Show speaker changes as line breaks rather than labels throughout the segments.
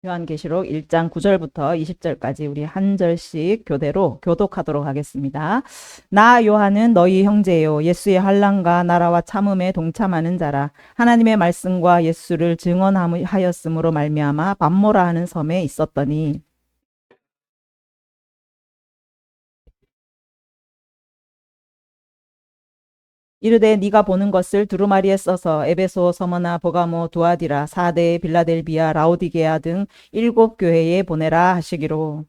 요한계시록 1장 9절부터 20절까지 우리 한 절씩 교대로 교독하도록 하겠습니다. 나 요한은 너희 형제요 예수의 환난과 나라와 참음에 동참하는 자라. 하나님의 말씀과 예수를 증언하였으므로 말미암아 밤모라 하는 섬에 있었더니 이르되 네가 보는 것을 두루마리에 써서 에베소, 서머나, 보가모, 두아디라, 사대, 빌라델비아, 라오디게아 등 7교회에 보내라 하시기로.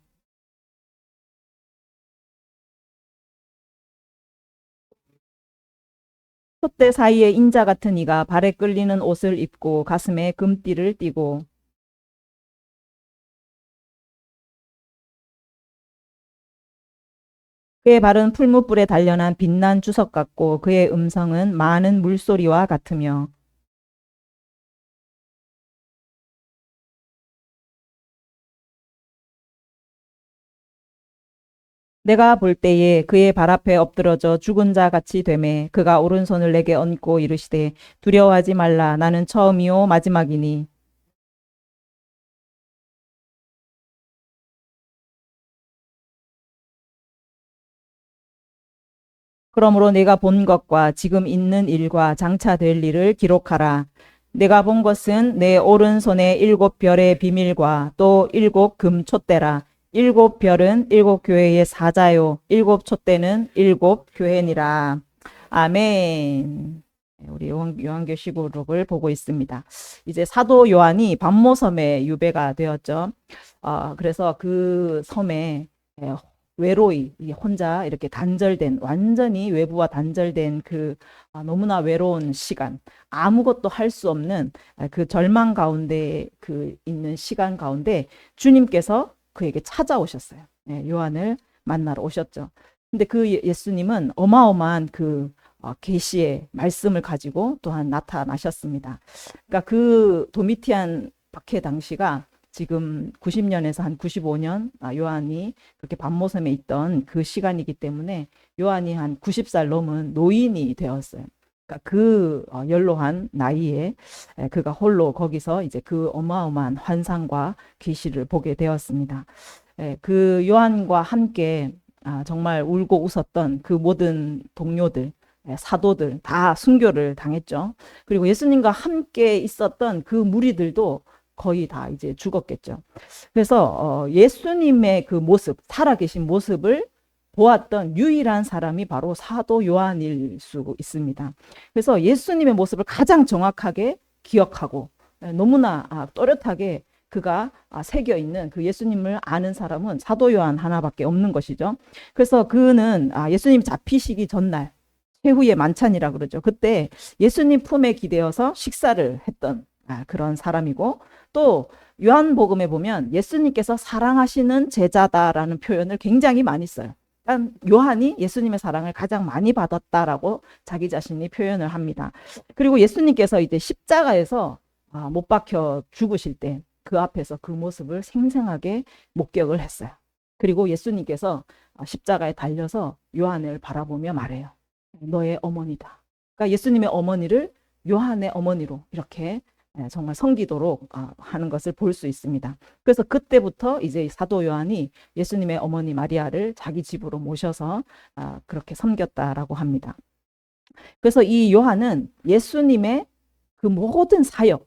촛대 사이에 인자 같은 이가 발에 끌리는 옷을 입고 가슴에 금띠를 띠고 그의 발은 풀무불에 단련한 빛난 주석 같고 그의 음성은 많은 물소리와 같으며 내가 볼 때에 그의 발 앞에 엎드러져 죽은 자 같이 되매 그가 오른손을 내게 얹고 이르시되 두려워하지 말라 나는 처음이요 마지막이니 그러므로 내가 본 것과 지금 있는 일과 장차 될 일을 기록하라. 내가 본 것은 내 오른손에 7별의 비밀과 또 7금촛대라. 7별은 7교회의 사자요 7촛대는 7교회니라. 아멘. 우리 요한계시록을 보고 있습니다. 이제 사도 요한이 밤모섬에 유배가 되었죠. 그래서 그 섬에 외로이 혼자 이렇게 단절된 완전히 외부와 단절된 그 너무나 외로운 시간, 아무것도 할 수 없는 그 절망 가운데 그 있는 시간 가운데 주님께서 그에게 찾아오셨어요. 요한을 만나러 오셨죠. 근데 그 예수님은 어마어마한 그 계시의 말씀을 가지고 또한 나타나셨습니다. 그러니까 그 도미티안 박해 당시가 지금 90년에서 한 95년 요한이 그렇게 밤모섬에 있던 그 시간이기 때문에 요한이 한 90살 넘은 노인이 되었어요. 그러니까 그 연로한 나이에 그가 홀로 거기서 이제 그 어마어마한 환상과 계시를 보게 되었습니다. 그 요한과 함께 정말 울고 웃었던 그 모든 동료들, 사도들 다 순교를 당했죠. 그리고 예수님과 함께 있었던 그 무리들도 거의 다 이제 죽었겠죠. 그래서 예수님의 그 모습, 살아계신 모습을 보았던 유일한 사람이 바로 사도 요한일 수 있습니다. 그래서 예수님의 모습을 가장 정확하게 기억하고 너무나 또렷하게 그가 새겨 있는 그 예수님을 아는 사람은 사도 요한 하나밖에 없는 것이죠. 그래서 그는 예수님 잡히시기 전날 최후의 만찬이라 그러죠. 그때 예수님 품에 기대어서 식사를 했던 그런 사람이고 또 요한복음에 보면 예수님께서 사랑하시는 제자다라는 표현을 굉장히 많이 써요. 그러니까 요한이 예수님의 사랑을 가장 많이 받았다라고 자기 자신이 표현을 합니다. 그리고 예수님께서 이제 십자가에서 못 박혀 죽으실 때 그 앞에서 그 모습을 생생하게 목격을 했어요. 그리고 예수님께서 십자가에 달려서 요한을 바라보며 말해요. 너의 어머니다. 그러니까 예수님의 어머니를 요한의 어머니로 이렇게 정말 섬기도록 하는 것을 볼 수 있습니다. 그래서 그때부터 이제 사도 요한이 예수님의 어머니 마리아를 자기 집으로 모셔서 그렇게 섬겼다라고 합니다. 그래서 이 요한은 예수님의 그 모든 사역,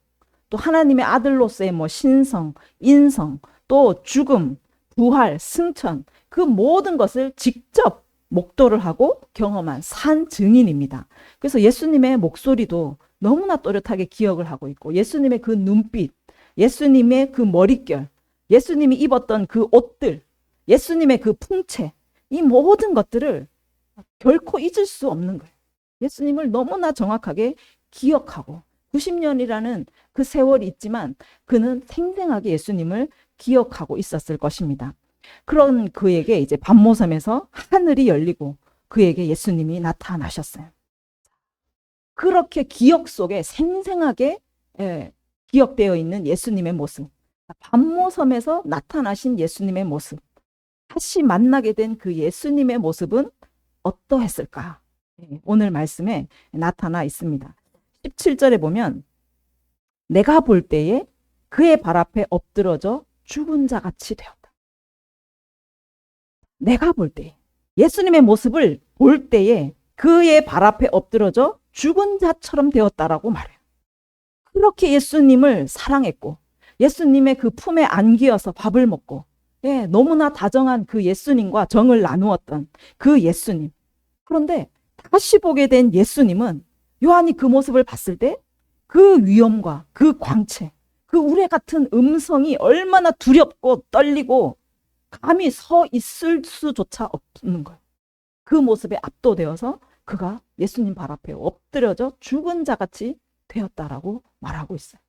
또 하나님의 아들로서의 신성, 인성, 또 죽음, 부활, 승천 그 모든 것을 직접 목도를 하고 경험한 산 증인입니다. 그래서 예수님의 목소리도 너무나 또렷하게 기억을 하고 있고 예수님의 그 눈빛, 예수님의 그 머릿결, 예수님이 입었던 그 옷들, 예수님의 그 풍채 이 모든 것들을 결코 잊을 수 없는 거예요. 예수님을 너무나 정확하게 기억하고 90년이라는 그 세월이 있지만 그는 생생하게 예수님을 기억하고 있었을 것입니다. 그런 그에게 이제 밤모섬에서 하늘이 열리고 그에게 예수님이 나타나셨어요. 그렇게 기억 속에 생생하게 기억되어 있는 예수님의 모습, 밤모섬에서 나타나신 예수님의 모습, 다시 만나게 된 그 예수님의 모습은 어떠했을까? 오늘 말씀에 나타나 있습니다. 17절에 보면 내가 볼 때에 그의 발 앞에 엎드러져 죽은 자 같이 되었다. 내가 볼 때, 예수님의 모습을 볼 때에 그의 발 앞에 엎드러져 죽은 자처럼 되었다라고 말해요. 그렇게 예수님을 사랑했고 예수님의 그 품에 안기어서 밥을 먹고 너무나 다정한 그 예수님과 정을 나누었던 그 예수님. 그런데 다시 보게 된 예수님은 요한이 그 모습을 봤을 때 그 위엄과 그 광채, 그 우레 같은 음성이 얼마나 두렵고 떨리고 감히 서 있을 수조차 없는 거예요. 그 모습에 압도되어서 그가 예수님 발 앞에 엎드려져 죽은 자같이 되었다라고 말하고 있어요.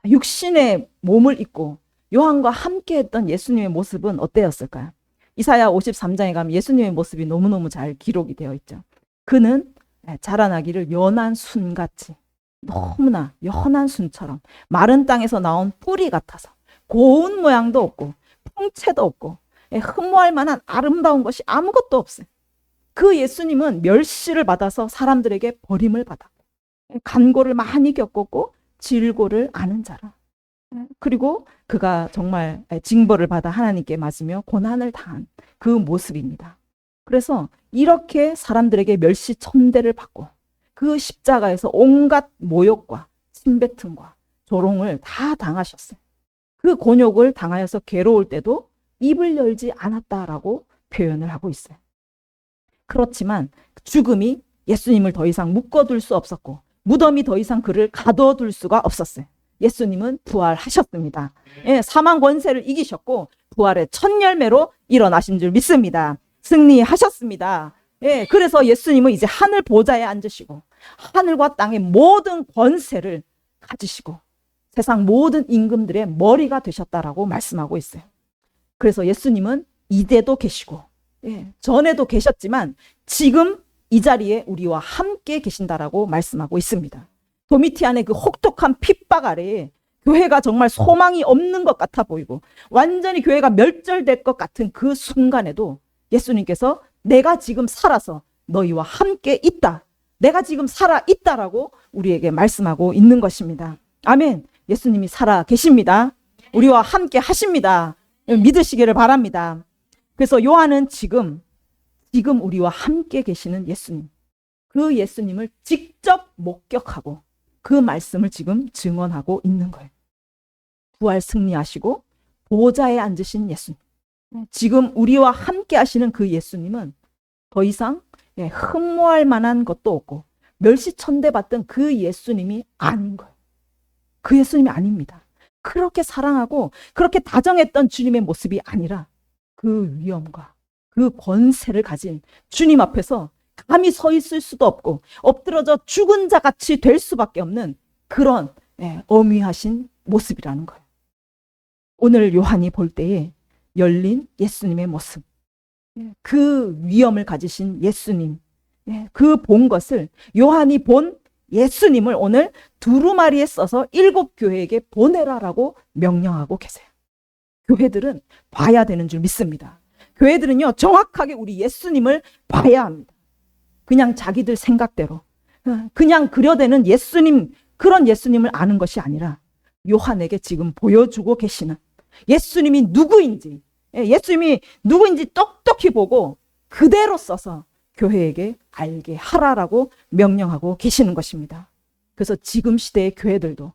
육신의 몸을 입고 요한과 함께 했던 예수님의 모습은 어때였을까요? 이사야 53장에 가면 예수님의 모습이 너무너무 잘 기록이 되어 있죠. 그는 자라나기를 연한 순같이, 너무나 연한 순처럼 마른 땅에서 나온 뿌리 같아서 고운 모양도 없고 풍채도 없고 흠모할 만한 아름다운 것이 아무것도 없어요. 그 예수님은 멸시를 받아서 사람들에게 버림을 받았고 간고를 많이 겪었고 질고를 아는 자라. 그리고 그가 정말 징벌을 받아 하나님께 맞으며 고난을 당한 그 모습입니다. 그래서 이렇게 사람들에게 멸시 천대를 받고 그 십자가에서 온갖 모욕과 침뱉음과 조롱을 다 당하셨어요. 그 곤욕을 당하여서 괴로울 때도 입을 열지 않았다라고 표현을 하고 있어요. 그렇지만 죽음이 예수님을 더 이상 묶어둘 수 없었고 무덤이 더 이상 그를 가둬둘 수가 없었어요. 예수님은 부활하셨습니다. 사망 권세를 이기셨고 부활의 첫 열매로 일어나신 줄 믿습니다. 승리하셨습니다. 그래서 예수님은 이제 하늘 보좌에 앉으시고 하늘과 땅의 모든 권세를 가지시고 세상 모든 임금들의 머리가 되셨다라고 말씀하고 있어요. 그래서 예수님은 이제도 계시고 전에도 계셨지만 지금 이 자리에 우리와 함께 계신다라고 말씀하고 있습니다. 도미티안의 그 혹독한 핍박 아래에 교회가 정말 소망이 없는 것 같아 보이고 완전히 교회가 멸절될 것 같은 그 순간에도 예수님께서 내가 지금 살아서 너희와 함께 있다. 내가 지금 살아 있다라고 우리에게 말씀하고 있는 것입니다. 아멘. 예수님이 살아 계십니다. 우리와 함께 하십니다. 믿으시기를 바랍니다. 그래서 요한은 지금 우리와 함께 계시는 예수님, 그 예수님을 직접 목격하고 그 말씀을 지금 증언하고 있는 거예요. 부활 승리하시고 보좌에 앉으신 예수님, 지금 우리와 함께 하시는 그 예수님은 더 이상 흠모할 만한 것도 없고 멸시천대받던 그 예수님이 아닌 거예요. 그 예수님이 아닙니다. 그렇게 사랑하고 그렇게 다정했던 주님의 모습이 아니라 그 위엄과 그 권세를 가진 주님 앞에서 감히 서 있을 수도 없고 엎드러져 죽은 자같이 될 수밖에 없는 그런 엄위하신 모습이라는 거예요. 오늘 요한이 볼 때에 열린 예수님의 모습, 그 위엄을 가지신 예수님, 그 본 것을 요한이 본 예수님을 오늘 두루마리에 써서 7교회에게 보내라라고 명령하고 계세요. 교회들은 봐야 되는 줄 믿습니다. 교회들은요, 정확하게 우리 예수님을 봐야 합니다. 그냥 자기들 생각대로, 그냥 그려대는 예수님, 그런 예수님을 아는 것이 아니라 요한에게 지금 보여주고 계시는 예수님이 누구인지, 예수님이 누구인지 똑똑히 보고 그대로 써서 교회에게 알게 하라라고 명령하고 계시는 것입니다. 그래서 지금 시대의 교회들도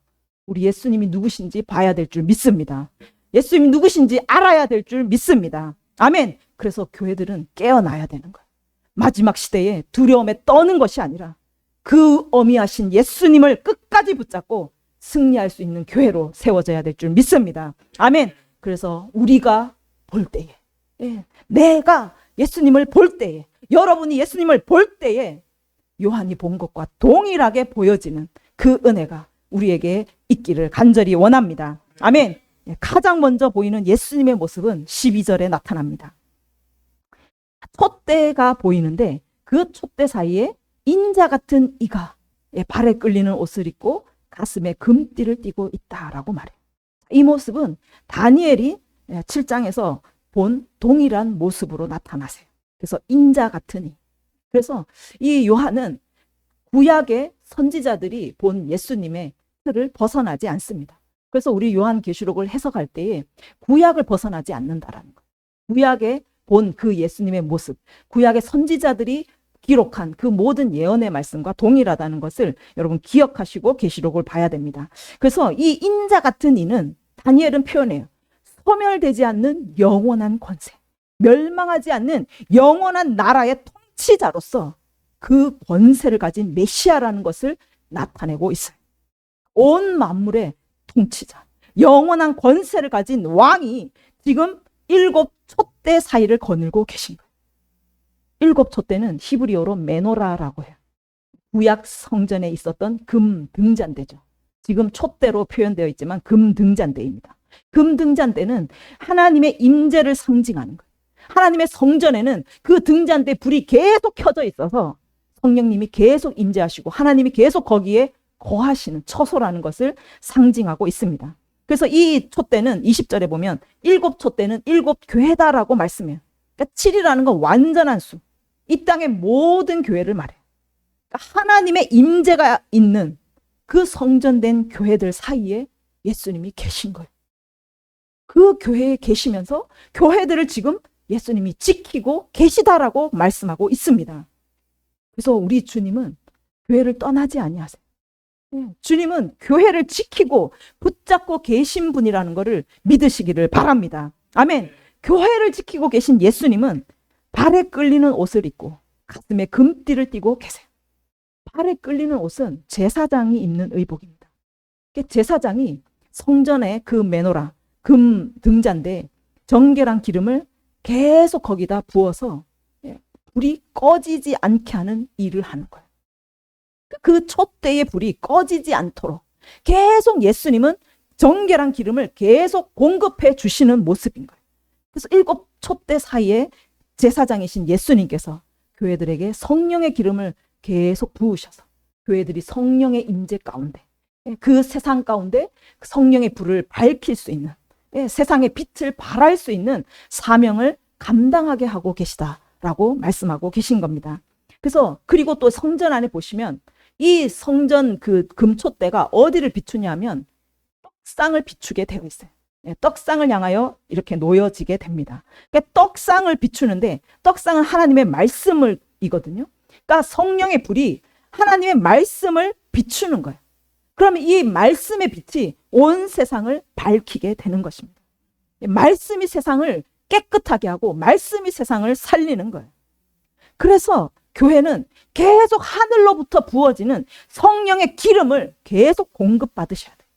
우리 예수님이 누구신지 봐야 될 줄 믿습니다. 예수님이 누구신지 알아야 될 줄 믿습니다. 아멘. 그래서 교회들은 깨어나야 되는 거예요. 마지막 시대에 두려움에 떠는 것이 아니라 그 어미하신 예수님을 끝까지 붙잡고 승리할 수 있는 교회로 세워져야 될 줄 믿습니다. 아멘. 그래서 우리가 볼 때에, 내가 예수님을 볼 때에, 여러분이 예수님을 볼 때에 요한이 본 것과 동일하게 보여지는 그 은혜가 우리에게 있기를 간절히 원합니다. 아멘. 가장 먼저 보이는 예수님의 모습은 12절에 나타납니다. 촛대가 보이는데 그 촛대 사이에 인자 같은 이가 발에 끌리는 옷을 입고 가슴에 금띠를 띠고 있다라고 말해요. 이 모습은 다니엘이 7장에서 본 동일한 모습으로 나타나세요. 그래서 인자 같은 이. 그래서 이 요한은 구약의 선지자들이 본 예수님의 틀을 벗어나지 않습니다. 그래서 우리 요한계시록을 해석할 때에 구약을 벗어나지 않는다라는 거예요. 구약에 본 그 예수님의 모습, 구약의 선지자들이 기록한 그 모든 예언의 말씀과 동일하다는 것을 여러분 기억하시고 계시록을 봐야 됩니다. 그래서 이 인자 같은 이는 다니엘은 표현해요. 소멸되지 않는 영원한 권세, 멸망하지 않는 영원한 나라의 통치자로서 그 권세를 가진 메시아라는 것을 나타내고 있어요. 온 만물의 통치자, 영원한 권세를 가진 왕이 지금 7 촛대 사이를 거닐고 계신 거예요. 7 촛대는 히브리어로 메노라라고 해요. 구약 성전에 있었던 금 등잔대죠. 지금 촛대로 표현되어 있지만 금 등잔대입니다. 금 등잔대는 하나님의 임재를 상징하는 거예요. 하나님의 성전에는 그 등잔대 불이 계속 켜져 있어서 성령님이 계속 임재하시고 하나님이 계속 거기에 거하시는 처소라는 것을 상징하고 있습니다. 그래서 이 촛대는 20절에 보면 7 촛대는 7 교회다라고 말씀해요. 그러니까 7이라는 건 완전한 수. 이 땅의 모든 교회를 말해요. 그러니까 하나님의 임재가 있는 그 성전된 교회들 사이에 예수님이 계신 거예요. 그 교회에 계시면서 교회들을 지금 예수님이 지키고 계시다라고 말씀하고 있습니다. 그래서 우리 주님은 교회를 떠나지 아니하세요. 주님은 교회를 지키고 붙잡고 계신 분이라는 것을 믿으시기를 바랍니다. 아멘. 교회를 지키고 계신 예수님은 발에 끌리는 옷을 입고 가슴에 금띠를 띠고 계세요. 발에 끌리는 옷은 제사장이 입는 의복입니다. 제사장이 성전의 그 메노라, 금 등잔대에 정결한 기름을 계속 거기다 부어서 불이 꺼지지 않게 하는 일을 하는 거예요. 그 촛대의 불이 꺼지지 않도록 계속 예수님은 정결한 기름을 계속 공급해 주시는 모습인 거예요. 그래서 7 촛대 사이에 제사장이신 예수님께서 교회들에게 성령의 기름을 계속 부으셔서 교회들이 성령의 임재 가운데 그 세상 가운데 성령의 불을 밝힐 수 있는 세상의 빛을 발할 수 있는 사명을 감당하게 하고 계시다라고 말씀하고 계신 겁니다. 그래서 그리고 또 성전 안에 보시면 이 성전 그 금촛대가 어디를 비추냐면 떡상을 비추게 되어 있어요. 떡상을 향하여 이렇게 놓여지게 됩니다. 그러니까 떡상을 비추는데 떡상은 하나님의 말씀을 이거든요. 그러니까 성령의 불이 하나님의 말씀을 비추는 거예요. 그러면 이 말씀의 빛이 온 세상을 밝히게 되는 것입니다. 말씀이 세상을 깨끗하게 하고 말씀이 세상을 살리는 거예요. 그래서 교회는 계속 하늘로부터 부어지는 성령의 기름을 계속 공급받으셔야 돼요.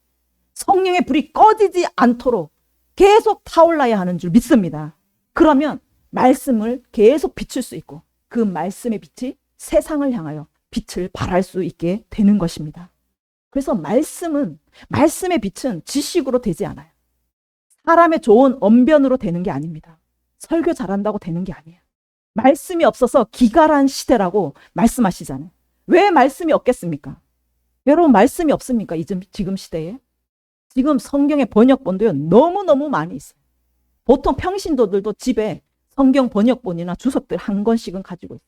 성령의 불이 꺼지지 않도록 계속 타올라야 하는 줄 믿습니다. 그러면 말씀을 계속 비출 수 있고 그 말씀의 빛이 세상을 향하여 빛을 발할 수 있게 되는 것입니다. 그래서 말씀의 빛은 지식으로 되지 않아요. 사람의 좋은 언변으로 되는 게 아닙니다. 설교 잘한다고 되는 게 아니에요. 말씀이 없어서 기갈한 시대라고 말씀하시잖아요. 왜 말씀이 없겠습니까? 여러분 말씀이 없습니까? 지금 시대에? 지금 성경의 번역본도요 너무너무 많이 있어요. 보통 평신도들도 집에 성경 번역본이나 주석들 한 권씩은 가지고 있어요.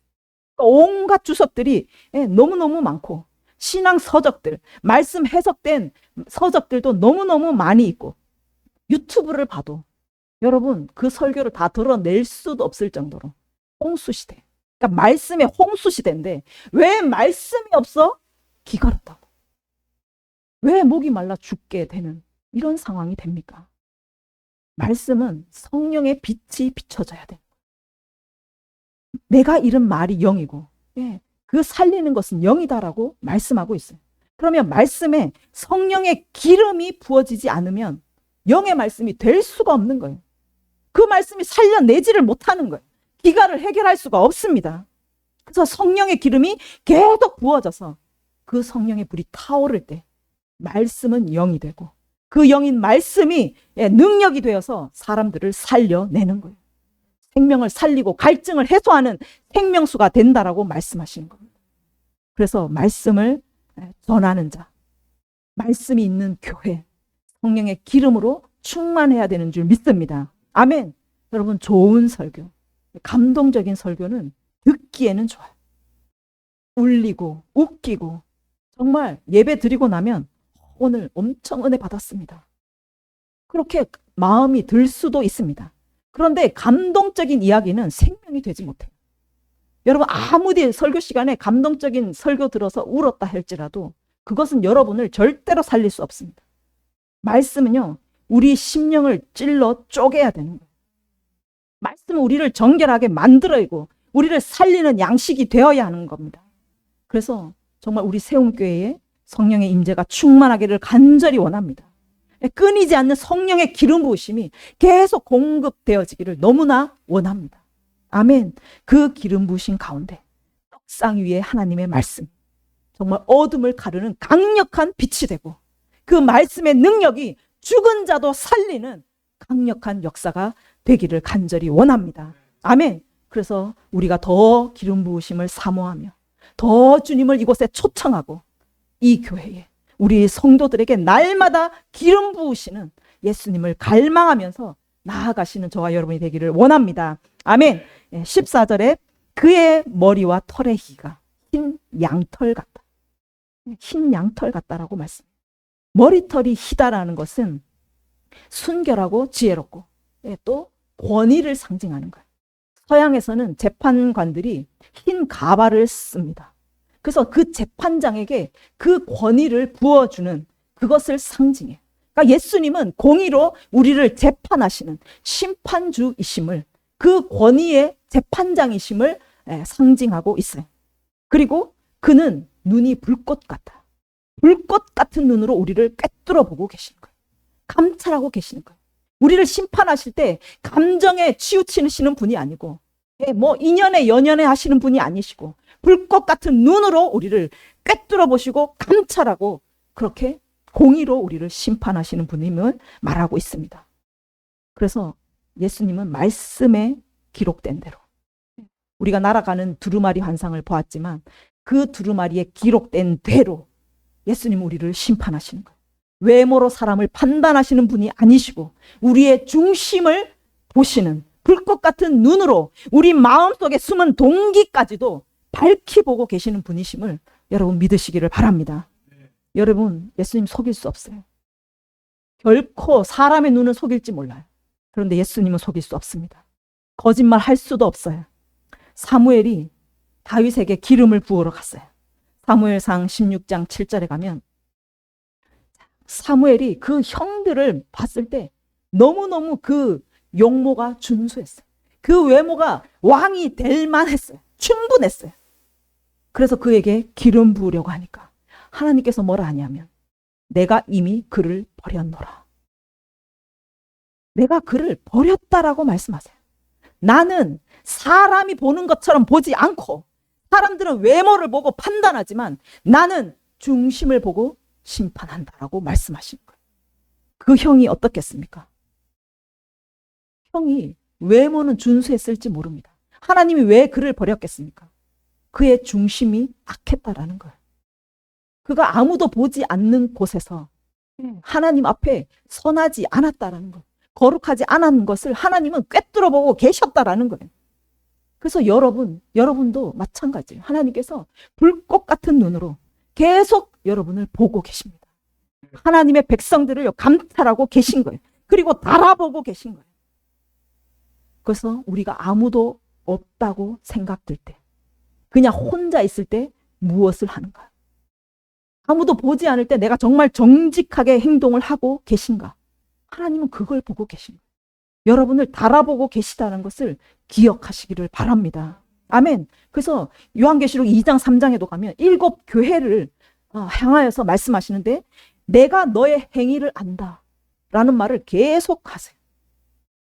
온갖 주석들이 너무너무 많고 신앙 서적들, 말씀 해석된 서적들도 너무너무 많이 있고 유튜브를 봐도 여러분 그 설교를 다 드러낼 수도 없을 정도로 홍수시대. 그러니까 말씀의 홍수시대인데 왜 말씀이 없어? 기갈했다고. 왜 목이 말라 죽게 되는 이런 상황이 됩니까? 말씀은 성령의 빛이 비춰져야 돼. 내가 잃은 말이 영이고 그 살리는 것은 영이다라고 말씀하고 있어요. 그러면 말씀에 성령의 기름이 부어지지 않으면 영의 말씀이 될 수가 없는 거예요. 그 말씀이 살려내지를 못하는 거예요. 기갈을 해결할 수가 없습니다. 그래서 성령의 기름이 계속 부어져서 그 성령의 불이 타오를 때 말씀은 영이 되고 그 영인 말씀이 능력이 되어서 사람들을 살려내는 거예요. 생명을 살리고 갈증을 해소하는 생명수가 된다라고 말씀하시는 겁니다. 그래서 말씀을 전하는 자, 말씀이 있는 교회, 성령의 기름으로 충만해야 되는 줄 믿습니다. 아멘. 여러분 좋은 설교, 감동적인 설교는 듣기에는 좋아요. 울리고 웃기고 정말 예배 드리고 나면 오늘 엄청 은혜 받았습니다. 그렇게 마음이 들 수도 있습니다. 그런데 감동적인 이야기는 생명이 되지 못해요. 여러분 아무리 설교 시간에 감동적인 설교 들어서 울었다 할지라도 그것은 여러분을 절대로 살릴 수 없습니다. 말씀은요, 우리 심령을 찔러 쪼개야 되는 거예요. 말씀은 우리를 정결하게 만들어내고 우리를 살리는 양식이 되어야 하는 겁니다. 그래서 정말 우리 세움교회에 성령의 임재가 충만하기를 간절히 원합니다. 끊이지 않는 성령의 기름 부으심이 계속 공급되어지기를 너무나 원합니다. 아멘. 그 기름 부으신 가운데 떡상 위에 하나님의 말씀, 정말 어둠을 가르는 강력한 빛이 되고 그 말씀의 능력이 죽은 자도 살리는 강력한 역사가 되기를 간절히 원합니다. 아멘. 그래서 우리가 더 기름 부으심을 사모하며 더 주님을 이곳에 초청하고 이 교회에 우리 성도들에게 날마다 기름 부으시는 예수님을 갈망하면서 나아가시는 저와 여러분이 되기를 원합니다. 아멘. 14절에 그의 머리와 털의 희가 흰 양털 같다. 흰 양털 같다라고 말씀. 머리털이 희다라는 것은 순결하고 지혜롭고 또 권위를 상징하는 거예요. 서양에서는 재판관들이 흰 가발을 씁니다. 그래서 그 재판장에게 그 권위를 부어주는 그것을 상징해요. 그러니까 예수님은 공의로 우리를 재판하시는 심판주이심을, 그 권위의 재판장이심을 상징하고 있어요. 그리고 그는 눈이 불꽃 같아. 불꽃 같은 눈으로 우리를 꿰뚫어 보고 계시는 거예요. 감찰하고 계시는 거예요. 우리를 심판하실 때 감정에 치우치시는 분이 아니고 뭐 인연에 연연해 하시는 분이 아니시고 불꽃 같은 눈으로 우리를 꿰뚫어 보시고 감찰하고 그렇게 공의로 우리를 심판하시는 분임을 말하고 있습니다. 그래서 예수님은 말씀에 기록된 대로 우리가 날아가는 두루마리 환상을 보았지만 그 두루마리에 기록된 대로 예수님은 우리를 심판하시는 거예요. 외모로 사람을 판단하시는 분이 아니시고 우리의 중심을 보시는 불꽃 같은 눈으로 우리 마음속에 숨은 동기까지도 밝히 보고 계시는 분이심을 여러분 믿으시기를 바랍니다. 여러분 예수님 속일 수 없어요. 결코 사람의 눈은 속일지 몰라요. 그런데 예수님은 속일 수 없습니다. 거짓말 할 수도 없어요. 사무엘이 다윗에게 기름을 부으러 갔어요. 사무엘상 16장 7절에 가면 사무엘이 그 형들을 봤을 때 너무너무 그 용모가 준수했어요. 그 외모가 왕이 될 만했어요. 충분했어요. 그래서 그에게 기름 부으려고 하니까 하나님께서 뭐라 하냐면 내가 이미 그를 버렸노라. 내가 그를 버렸다라고 말씀하세요. 나는 사람이 보는 것처럼 보지 않고 사람들은 외모를 보고 판단하지만 나는 중심을 보고 심판한다라고 말씀하신 거예요. 그 형이 어떻겠습니까? 형이 외모는 준수했을지 모릅니다. 하나님이 왜 그를 버렸겠습니까? 그의 중심이 악했다라는 거예요. 그가 아무도 보지 않는 곳에서 하나님 앞에 선하지 않았다라는 거예요. 거룩하지 않은 것을 하나님은 꿰뚫어 보고 계셨다라는 거예요. 그래서 여러분도 마찬가지예요. 하나님께서 불꽃 같은 눈으로 계속 여러분을 보고 계십니다. 하나님의 백성들을 감찰하고 계신 거예요. 그리고 달아보고 계신 거예요. 그래서 우리가 아무도 없다고 생각될 때, 그냥 혼자 있을 때 무엇을 하는가? 아무도 보지 않을 때 내가 정말 정직하게 행동을 하고 계신가? 하나님은 그걸 보고 계신 거예요. 여러분을 달아보고 계시다는 것을 기억하시기를 바랍니다. 아멘. 그래서 요한계시록 2장 3장에도 가면 7 교회를 향하여서 말씀하시는데 내가 너의 행위를 안다 라는 말을 계속 하세요.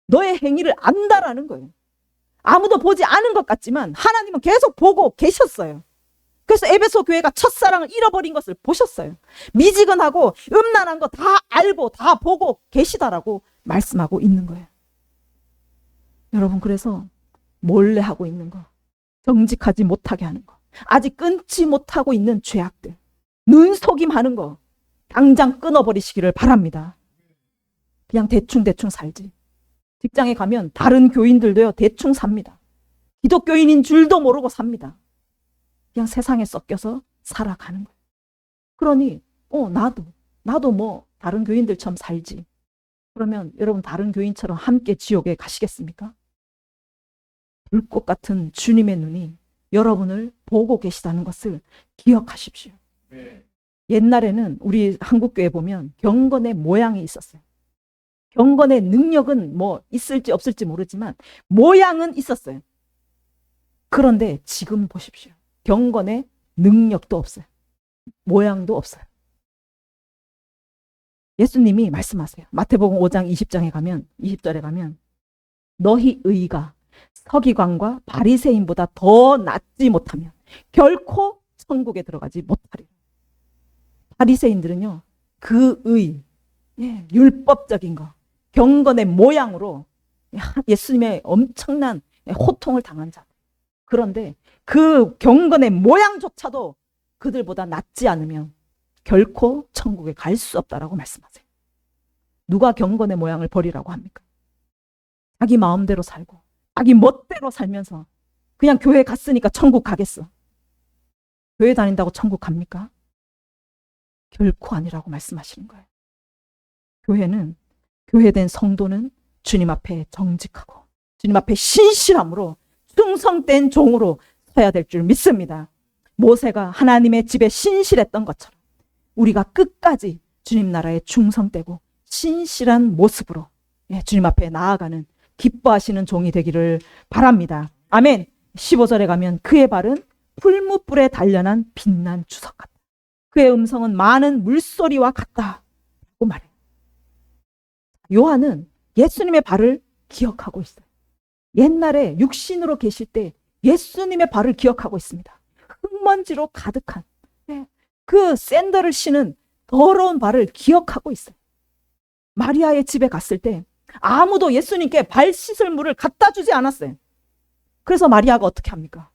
너의 행위를 안다라는 거예요. 아무도 보지 않은 것 같지만 하나님은 계속 보고 계셨어요. 그래서 에베소 교회가 첫사랑을 잃어버린 것을 보셨어요. 미지근하고 음란한 거 다 알고 다 보고 계시다라고 말씀하고 있는 거예요. 여러분 그래서 몰래 하고 있는 거, 정직하지 못하게 하는 거, 아직 끊지 못하고 있는 죄악들, 눈속임하는 거 당장 끊어버리시기를 바랍니다. 그냥 대충 살지. 직장에 가면 다른 교인들도요 대충 삽니다. 기독교인인 줄도 모르고 삽니다. 그냥 세상에 섞여서 살아가는 거예요. 그러니 나도 뭐 다른 교인들처럼 살지. 그러면 여러분 다른 교인처럼 함께 지옥에 가시겠습니까? 불꽃 같은 주님의 눈이 여러분을 보고 계시다는 것을 기억하십시오. 옛날에는 우리 한국교회 보면 경건의 모양이 있었어요. 경건의 능력은 뭐 있을지 없을지 모르지만 모양은 있었어요. 그런데 지금 보십시오. 경건의 능력도 없어요. 모양도 없어요. 예수님이 말씀하세요. 마태복음 5장 20절에 가면 너희 의가 서기관과 바리새인보다 더 낫지 못하면 결코 천국에 들어가지 못하리라. 바리새인들은요, 그 의, 율법적인 거, 경건의 모양으로 예수님의 엄청난 호통을 당한 자. 그런데 그 경건의 모양조차도 그들보다 낫지 않으면 결코 천국에 갈 수 없다라고 말씀하세요. 누가 경건의 모양을 버리라고 합니까? 자기 마음대로 살고 자기 멋대로 살면서 그냥 교회 갔으니까 천국 가겠어. 교회 다닌다고 천국 갑니까? 결코 아니라고 말씀하시는 거예요. 교회된 성도는 주님 앞에 정직하고 주님 앞에 신실함으로 충성된 종으로 서야 될 줄 믿습니다. 모세가 하나님의 집에 신실했던 것처럼 우리가 끝까지 주님 나라에 충성되고 신실한 모습으로 주님 앞에 나아가는 기뻐하시는 종이 되기를 바랍니다. 아멘. 15절에 가면 그의 발은 풀무불에 단련한 빛난 주석 같다. 그의 음성은 많은 물소리와 같다고 말해요. 요한은 예수님의 발을 기억하고 있어요. 옛날에 육신으로 계실 때 예수님의 발을 기억하고 있습니다. 흙먼지로 가득한 그 샌들을 신은 더러운 발을 기억하고 있어요. 마리아의 집에 갔을 때 아무도 예수님께 발 씻을 물을 갖다 주지 않았어요. 그래서 마리아가 어떻게 합니까?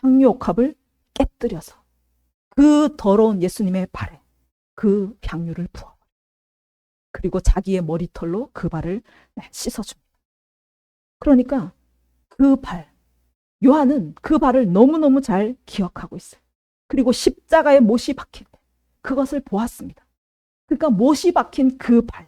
향유옥합을 깨뜨려서 그 더러운 예수님의 발에 그 향유를 부어 그리고 자기의 머리털로 그 발을 씻어줍니다. 그러니까 그 발, 요한은 그 발을 너무너무 잘 기억하고 있어요. 그리고 십자가에 못이 박힐 때 그것을 보았습니다. 그러니까 못이 박힌 그 발,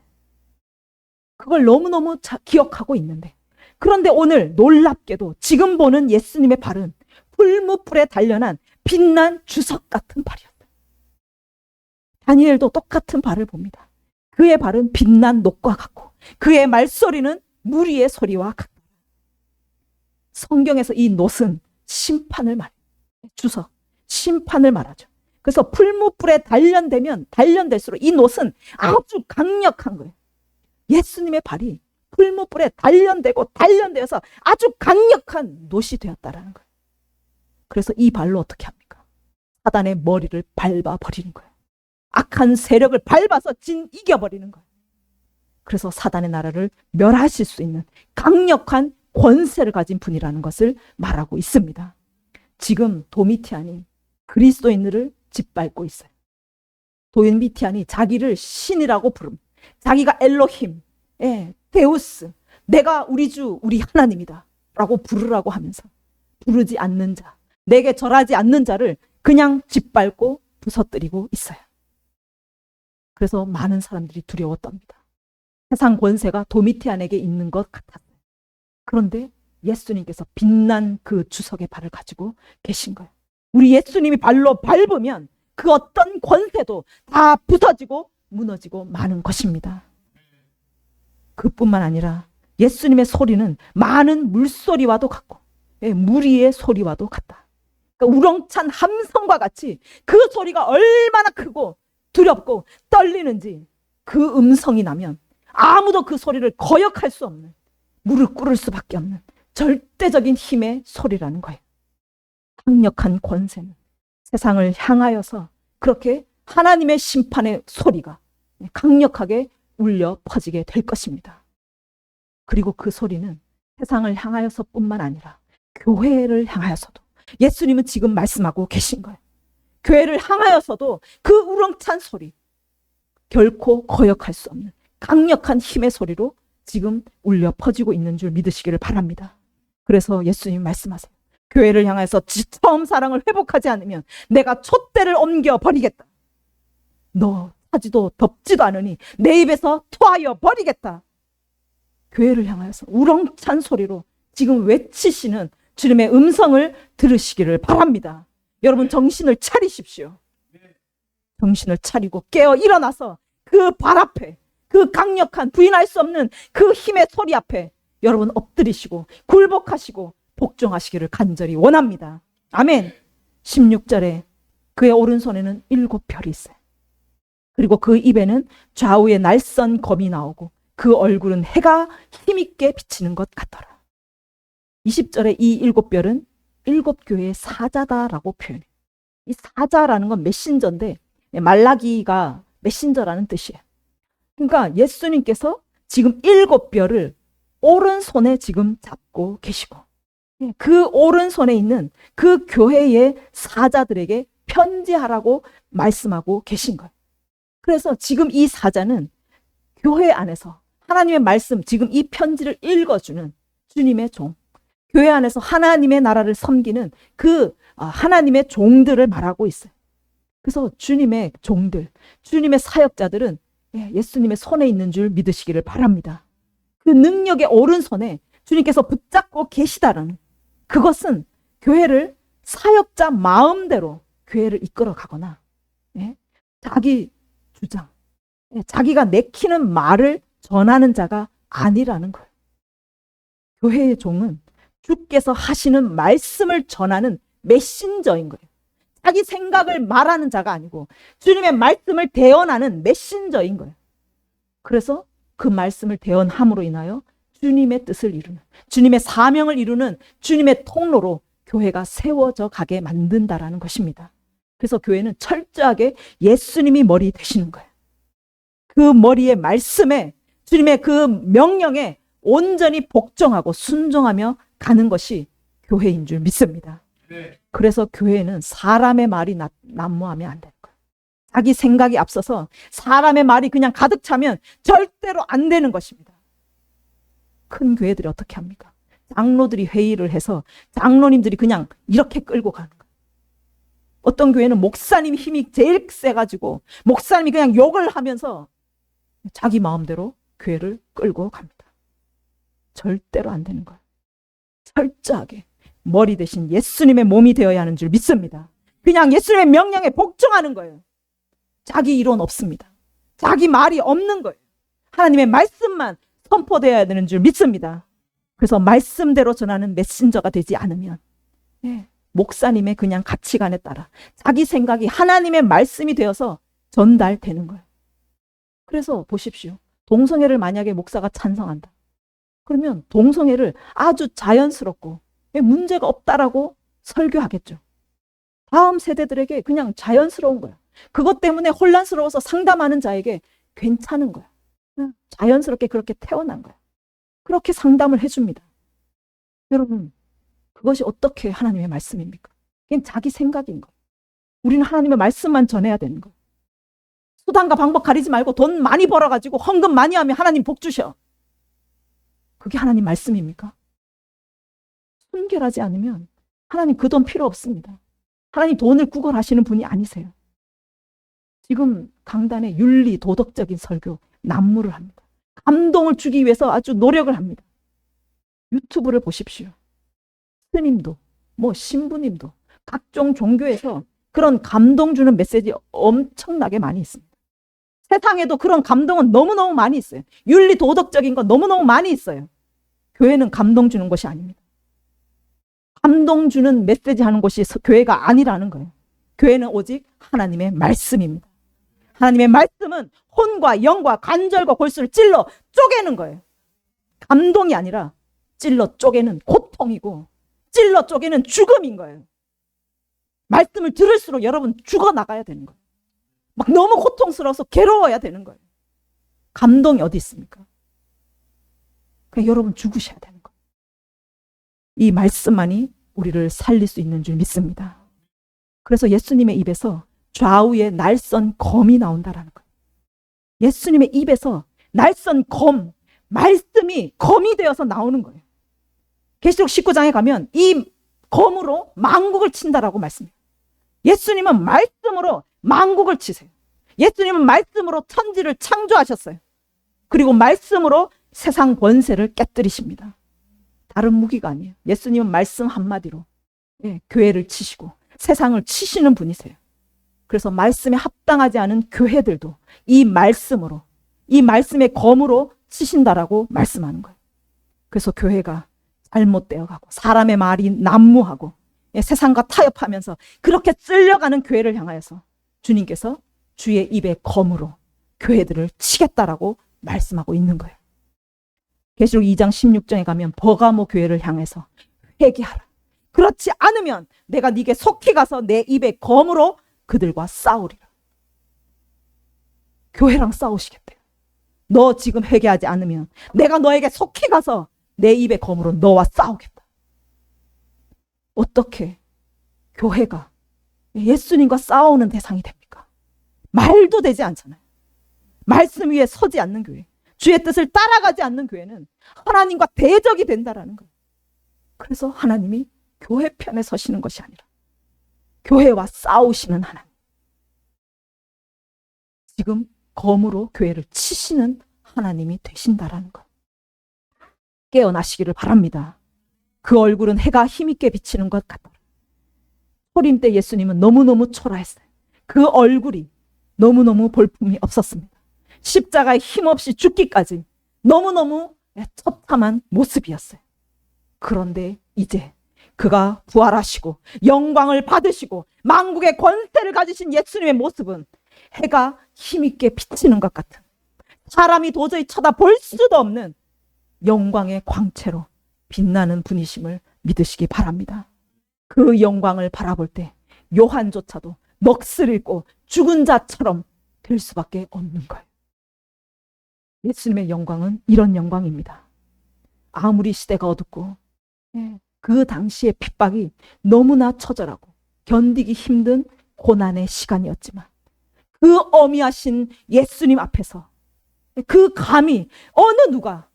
그걸 너무너무 기억하고 있는데, 그런데 오늘 놀랍게도 지금 보는 예수님의 발은 풀무불에 단련한 빛난 주석 같은 발이었다. 다니엘도 똑같은 발을 봅니다. 그의 발은 빛난 녹과 같고 그의 말소리는 무리의 소리와 같다. 성경에서 이 놋은 심판을 말해요. 주석, 심판을 말하죠. 그래서 풀무불에 단련되면 단련될수록 이 놋은 아주 강력한 거예요. 예수님의 발이 풀무불에 단련되고 단련되어서 아주 강력한 놋이 되었다라는 거예요. 그래서 이 발로 어떻게 합니까? 사단의 머리를 밟아버리는 거예요. 악한 세력을 밟아서 이겨버리는 거예요. 그래서 사단의 나라를 멸하실 수 있는 강력한 권세를 가진 분이라는 것을 말하고 있습니다. 지금 도미티안이 그리스도인들을 짓밟고 있어요. 도미티안이 자기를 신이라고 부름, 자기가 엘로힘, 데우스, 내가 우리 주, 우리 하나님이다 라고 부르라고 하면서 부르지 않는 자, 내게 절하지 않는 자를 그냥 짓밟고 부서뜨리고 있어요. 그래서 많은 사람들이 두려워 떱니다. 세상 권세가 도미티안에게 있는 것 같았어요. 그런데 예수님께서 빛난 그 주석의 발을 가지고 계신 거예요. 우리 예수님이 발로 밟으면 그 어떤 권세도 다 부서지고 무너지고 마는 것입니다. 그뿐만 아니라 예수님의 소리는 많은 물소리와도 같고 무리의 소리와도 같다. 그러니까 우렁찬 함성과 같이 그 소리가 얼마나 크고 두렵고 떨리는지 그 음성이 나면 아무도 그 소리를 거역할 수 없는, 무릎 꿇을 수밖에 없는 절대적인 힘의 소리라는 거예요. 강력한 권세는 세상을 향하여서 그렇게 하나님의 심판의 소리가 강력하게 울려 퍼지게 될 것입니다. 그리고 그 소리는 세상을 향하여서 뿐만 아니라 교회를 향하여서도 예수님은 지금 말씀하고 계신 거예요. 교회를 향하여서도 그 우렁찬 소리, 결코 거역할 수 없는 강력한 힘의 소리로 지금 울려 퍼지고 있는 줄 믿으시기를 바랍니다. 그래서 예수님이 말씀하세요. 교회를 향해서 처음 사랑을 회복하지 않으면 내가 촛대를 옮겨 버리겠다. 너 습하지도 덥지도 않으니 내 입에서 토하여 버리겠다. 교회를 향하여서 우렁찬 소리로 지금 외치시는 주님의 음성을 들으시기를 바랍니다. 여러분 정신을 차리십시오. 정신을 차리고 깨어 일어나서 그 발 앞에, 그 강력한 부인할 수 없는 그 힘의 소리 앞에 여러분 엎드리시고 굴복하시고 복종하시기를 간절히 원합니다. 아멘. 16절에 그의 오른손에는 7별이 있어요. 그리고 그 입에는 좌우에 날선 검이 나오고 그 얼굴은 해가 힘있게 비치는 것 같더라. 20절에 이 7별은 7교회의 사자다라고 표현해요. 이 사자라는 건 메신저인데 말라기가 메신저라는 뜻이에요. 그러니까 예수님께서 지금 7별을 오른손에 지금 잡고 계시고 그 오른손에 있는 그 교회의 사자들에게 편지하라고 말씀하고 계신 거예요. 그래서 지금 이 사자는 교회 안에서 하나님의 말씀, 지금 이 편지를 읽어주는 주님의 종, 교회 안에서 하나님의 나라를 섬기는 그 하나님의 종들을 말하고 있어요. 그래서 주님의 종들, 주님의 사역자들은 예수님의 손에 있는 줄 믿으시기를 바랍니다. 그 능력의 오른손에 주님께서 붙잡고 계시다는 그것은 교회를 사역자 마음대로 교회를 이끌어 가거나 자기 주장, 자기가 내키는 말을 전하는 자가 아니라는 거예요. 교회의 종은 주께서 하시는 말씀을 전하는 메신저인 거예요. 자기 생각을 말하는 자가 아니고 주님의 말씀을 대언하는 메신저인 거예요. 그래서 그 말씀을 대언함으로 인하여 주님의 뜻을 이루는, 주님의 사명을 이루는 주님의 통로로 교회가 세워져 가게 만든다라는 것입니다. 그래서 교회는 철저하게 예수님이 머리 되시는 거예요. 그 머리의 말씀에, 주님의 그 명령에 온전히 복종하고 순종하며 가는 것이 교회인 줄 믿습니다. 그래서 교회는 사람의 말이 난무하면 안 되는 거예요. 자기 생각이 앞서서 사람의 말이 그냥 가득 차면 절대로 안 되는 것입니다. 큰 교회들이 어떻게 합니까? 장로들이 회의를 해서 장로님들이 그냥 이렇게 끌고 가는 거예요. 어떤 교회는 목사님 힘이 제일 세가지고 목사님이 그냥 욕을 하면서 자기 마음대로 교회를 끌고 갑니다. 절대로 안 되는 거예요. 철저하게 머리 대신 예수님의 몸이 되어야 하는 줄 믿습니다. 그냥 예수님의 명령에 복종하는 거예요. 자기 이론 없습니다. 자기 말이 없는 거예요. 하나님의 말씀만 선포되어야 되는 줄 믿습니다. 그래서 말씀대로 전하는 메신저가 되지 않으면 목사님의 그냥 가치관에 따라 자기 생각이 하나님의 말씀이 되어서 전달되는 거예요. 그래서 보십시오. 동성애를 만약에 목사가 찬성한다. 그러면 동성애를 아주 자연스럽고 문제가 없다라고 설교하겠죠. 다음 세대들에게 그냥 자연스러운 거야. 그것 때문에 혼란스러워서 상담하는 자에게 괜찮은 거야. 자연스럽게 그렇게 태어난 거야. 그렇게 상담을 해줍니다. 여러분, 그것이 어떻게 하나님의 말씀입니까? 그냥 자기 생각인 거예요. 우리는 하나님의 말씀만 전해야 되는 거예요. 수단과 방법 가리지 말고 돈 많이 벌어가지고 헌금 많이 하면 하나님 복 주셔. 그게 하나님 말씀입니까? 순결하지 않으면 하나님 그 돈 필요 없습니다. 하나님 돈을 구걸하시는 분이 아니세요. 지금 강단에 윤리, 도덕적인 설교 난무를 합니다. 감동을 주기 위해서 아주 노력을 합니다. 유튜브를 보십시오. 스님도 신부님도 각종 종교에서 그런 감동 주는 메시지 엄청나게 많이 있습니다. 세상에도 그런 감동은 너무너무 많이 있어요. 윤리 도덕적인 거 너무너무 많이 있어요. 교회는 감동 주는 것이 아닙니다. 감동 주는 메시지 하는 것이 교회가 아니라는 거예요. 교회는 오직 하나님의 말씀입니다. 하나님의 말씀은 혼과 영과 관절과 골수를 찔러 쪼개는 거예요. 감동이 아니라 찔러 쪼개는 고통이고 찔러 쪼개는 죽음인 거예요. 말씀을 들을수록 여러분 죽어나가야 되는 거예요. 막 너무 고통스러워서 괴로워야 되는 거예요. 감동이 어디 있습니까? 그러니까 여러분 죽으셔야 되는 거예요. 이 말씀만이 우리를 살릴 수 있는 줄 믿습니다. 그래서 예수님의 입에서 좌우에 날선 검이 나온다라는 거예요. 예수님의 입에서 날선 검, 말씀이 검이 되어서 나오는 거예요. 계시록 19장에 가면 이 검으로 만국을 친다라고 말씀해요. 예수님은 말씀으로 만국을 치세요. 예수님은 말씀으로 천지를 창조하셨어요. 그리고 말씀으로 세상 권세를 깨뜨리십니다. 다른 무기가 아니에요. 예수님은 말씀 한마디로 교회를 치시고 세상을 치시는 분이세요. 그래서 말씀에 합당하지 않은 교회들도 이 말씀으로, 이 말씀의 검으로 치신다라고 말씀하는 거예요. 그래서 교회가 잘못되어 가고 사람의 말이 난무하고 세상과 타협하면서 그렇게 쓸려가는 교회를 향하여서 주님께서 주의 입의 검으로 교회들을 치겠다라고 말씀하고 있는 거예요. 계시록 2장 16절에 가면 버가모 교회를 향해서 회개하라. 그렇지 않으면 내가 네게 속히 가서 내 입의 검으로 그들과 싸우리라. 교회랑 싸우시겠대요. 너 지금 회개하지 않으면 내가 너에게 속히 가서 내 입의 검으로 너와 싸우겠다. 어떻게 교회가 예수님과 싸우는 대상이 됩니까? 말도 되지 않잖아요. 말씀 위에 서지 않는 교회, 주의 뜻을 따라가지 않는 교회는 하나님과 대적이 된다라는 거예요. 그래서 하나님이 교회 편에 서시는 것이 아니라 교회와 싸우시는 하나님, 지금 검으로 교회를 치시는 하나님이 되신다라는 것, 깨어나시기를 바랍니다. 그 얼굴은 해가 힘있게 비치는 것 같더라. 초림 때 예수님은 너무너무 초라했어요. 그 얼굴이 너무너무 볼품이 없었습니다. 십자가에 힘없이 죽기까지 너무너무 처참한 모습이었어요. 그런데 이제 그가 부활하시고 영광을 받으시고 만국의 권세를 가지신 예수님의 모습은 해가 힘있게 비치는 것 같은, 사람이 도저히 쳐다볼 수도 없는 영광의 광채로 빛나는 분이심을 믿으시기 바랍니다. 그 영광을 바라볼 때 요한조차도 넋을 잃고 죽은 자처럼 될 수밖에 없는 거예요. 예수님의 영광은 이런 영광입니다. 아무리 시대가 어둡고 그 당시의 핍박이 너무나 처절하고 견디기 힘든 고난의 시간이었지만 그 어미하신 예수님 앞에서 그 감히 어느 누가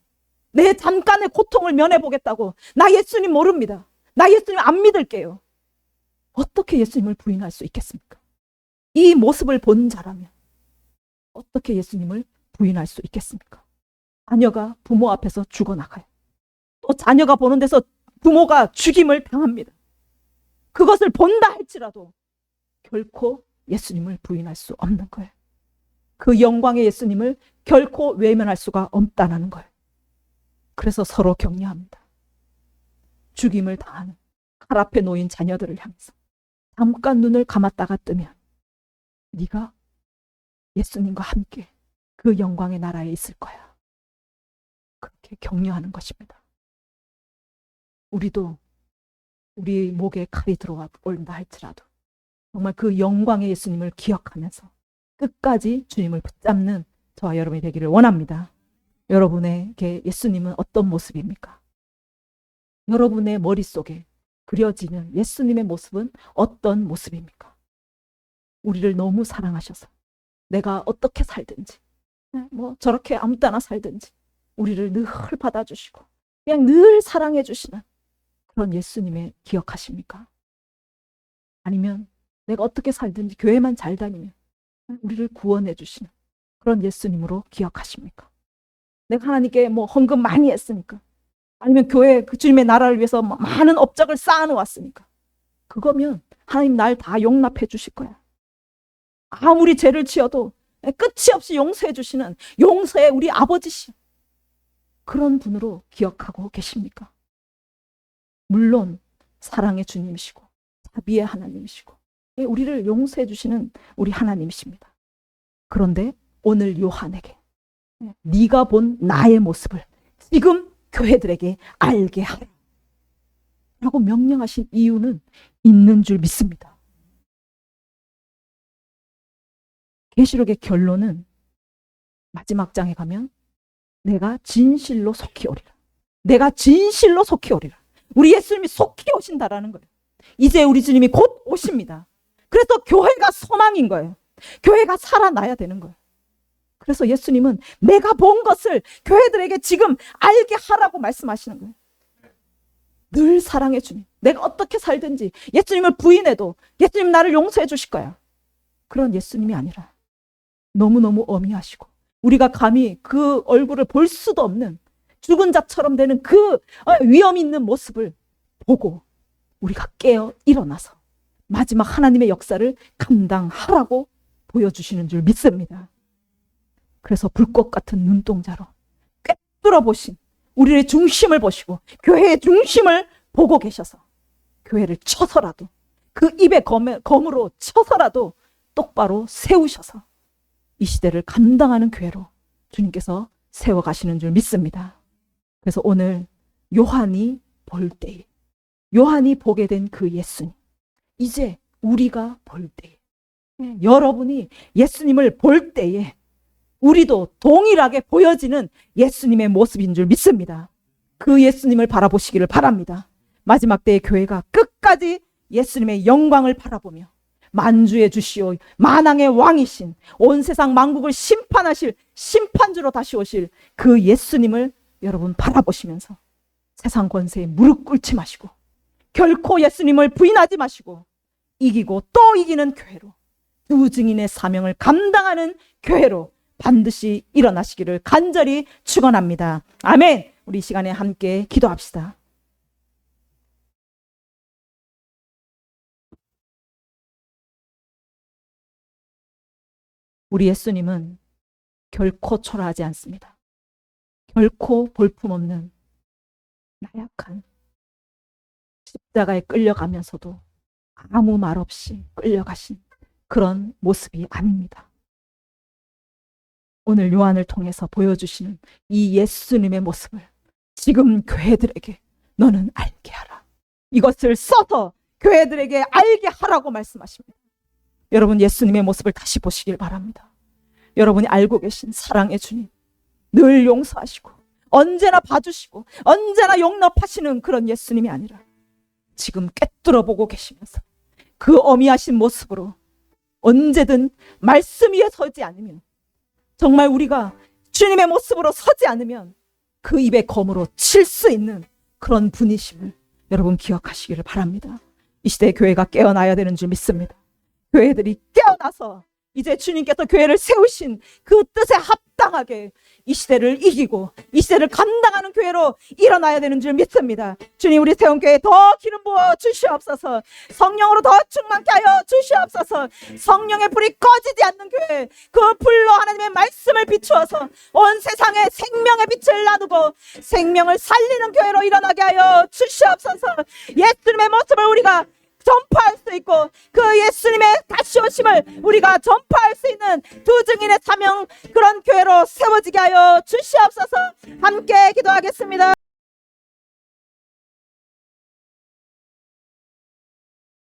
내 잠깐의 고통을 면해보겠다고, 나 예수님 모릅니다, 나 예수님 안 믿을게요, 어떻게 예수님을 부인할 수 있겠습니까? 이 모습을 본 자라면 어떻게 예수님을 부인할 수 있겠습니까? 자녀가 부모 앞에서 죽어나가요. 또 자녀가 보는 데서 부모가 죽임을 당합니다. 그것을 본다 할지라도 결코 예수님을 부인할 수 없는 거예요. 그 영광의 예수님을 결코 외면할 수가 없다는 거예요. 그래서 서로 격려합니다. 죽임을 당하는 칼 앞에 놓인 자녀들을 향해서 잠깐 눈을 감았다가 뜨면 네가 예수님과 함께 그 영광의 나라에 있을 거야. 그렇게 격려하는 것입니다. 우리도 우리 목에 칼이 들어와 온다 할지라도 정말 그 영광의 예수님을 기억하면서 끝까지 주님을 붙잡는 저와 여러분이 되기를 원합니다. 여러분에게 예수님은 어떤 모습입니까? 여러분의 머릿속에 그려지는 예수님의 모습은 어떤 모습입니까? 우리를 너무 사랑하셔서 내가 어떻게 살든지 뭐 저렇게 아무 때나 살든지 우리를 늘 받아주시고 그냥 늘 사랑해 주시는 그런 예수님의 기억하십니까? 아니면 내가 어떻게 살든지 교회만 잘 다니면 우리를 구원해 주시는 그런 예수님으로 기억하십니까? 내가 하나님께 뭐 헌금 많이 했으니까, 아니면 교회 그 주님의 나라를 위해서 많은 업적을 쌓아놓았으니까 그거면 하나님 날 다 용납해 주실 거야. 아무리 죄를 지어도 끝이 없이 용서해 주시는 용서의 우리 아버지시, 그런 분으로 기억하고 계십니까? 물론 사랑의 주님이시고 자비의 하나님이시고 우리를 용서해 주시는 우리 하나님이십니다. 그런데 오늘 요한에게 네가 본 나의 모습을 지금 교회들에게 알게 하라 라고 명령하신 이유는 있는 줄 믿습니다. 계시록의 결론은 마지막 장에 가면 내가 진실로 속히 오리라. 내가 진실로 속히 오리라. 우리 예수님이 속히 오신다라는 거예요. 이제 우리 주님이 곧 오십니다. 그래서 교회가 소망인 거예요. 교회가 살아나야 되는 거예요. 그래서 예수님은 내가 본 것을 교회들에게 지금 알게 하라고 말씀하시는 거예요. 늘 사랑해 주님, 내가 어떻게 살든지 예수님을 부인해도 예수님 나를 용서해 주실 거야. 그런 예수님이 아니라 너무너무 어미하시고 우리가 감히 그 얼굴을 볼 수도 없는 죽은 자처럼 되는 그 위험 있는 모습을 보고 우리가 깨어 일어나서 마지막 하나님의 역사를 감당하라고 보여주시는 줄 믿습니다. 그래서 불꽃 같은 눈동자로 꿰뚫어 보신 우리의 중심을 보시고 교회의 중심을 보고 계셔서 교회를 쳐서라도 그 입에 검으로 쳐서라도 똑바로 세우셔서 이 시대를 감당하는 교회로 주님께서 세워가시는 줄 믿습니다. 그래서 오늘 요한이 볼 때에, 요한이 보게 된 그 예수님, 이제 우리가 볼 때에, 여러분이 예수님을 볼 때에 우리도 동일하게 보여지는 예수님의 모습인 줄 믿습니다. 그 예수님을 바라보시기를 바랍니다. 마지막 때의 교회가 끝까지 예수님의 영광을 바라보며 만주의 주시오 만왕의 왕이신 온 세상 만국을 심판하실 심판주로 다시 오실 그 예수님을 여러분 바라보시면서 세상 권세에 무릎 꿇지 마시고 결코 예수님을 부인하지 마시고 이기고 또 이기는 교회로, 두 증인의 사명을 감당하는 교회로 반드시 일어나시기를 간절히 축원합니다. 아멘. 우리 이 시간에 함께 기도합시다. 우리 예수님은 결코 초라하지 않습니다. 결코 볼품없는 나약한 십자가에 끌려가면서도 아무 말 없이 끌려가신 그런 모습이 아닙니다. 오늘 요한을 통해서 보여주시는 이 예수님의 모습을 지금 교회들에게 너는 알게 하라. 이것을 써서 교회들에게 알게 하라고 말씀하십니다. 여러분 예수님의 모습을 다시 보시길 바랍니다. 여러분이 알고 계신 사랑의 주님, 늘 용서하시고 언제나 봐주시고 언제나 용납하시는 그런 예수님이 아니라 지금 꿰뚫어 보고 계시면서 그 어미하신 모습으로 언제든 말씀 위에 서지 않으면, 정말 우리가 주님의 모습으로 서지 않으면 그 입에 검으로 칠 수 있는 그런 분이심을 여러분 기억하시기를 바랍니다. 이 시대에 교회가 깨어나야 되는 줄 믿습니다. 교회들이 깨어나서 이제 주님께서 교회를 세우신 그 뜻에 합당하게 이 시대를 이기고 이 시대를 감당하는 교회로 일어나야 되는 줄 믿습니다. 주님, 우리 세운교회 더 기름 부어 주시옵소서. 성령으로 더 충만케 하여 주시옵소서. 성령의 불이 꺼지지 않는 교회, 그 불로 하나님의 말씀을 비추어서 온 세상에 생명의 빛을 나누고 생명을 살리는 교회로 일어나게 하여 주시옵소서. 예수님의 모습을 우리가 전파할 수 있고 그 예수님의 다시 오심을 우리가 전파할 수 있는 두 증인의 사명, 그런 교회로 세워지게 하여 주시옵소서. 함께 기도하겠습니다.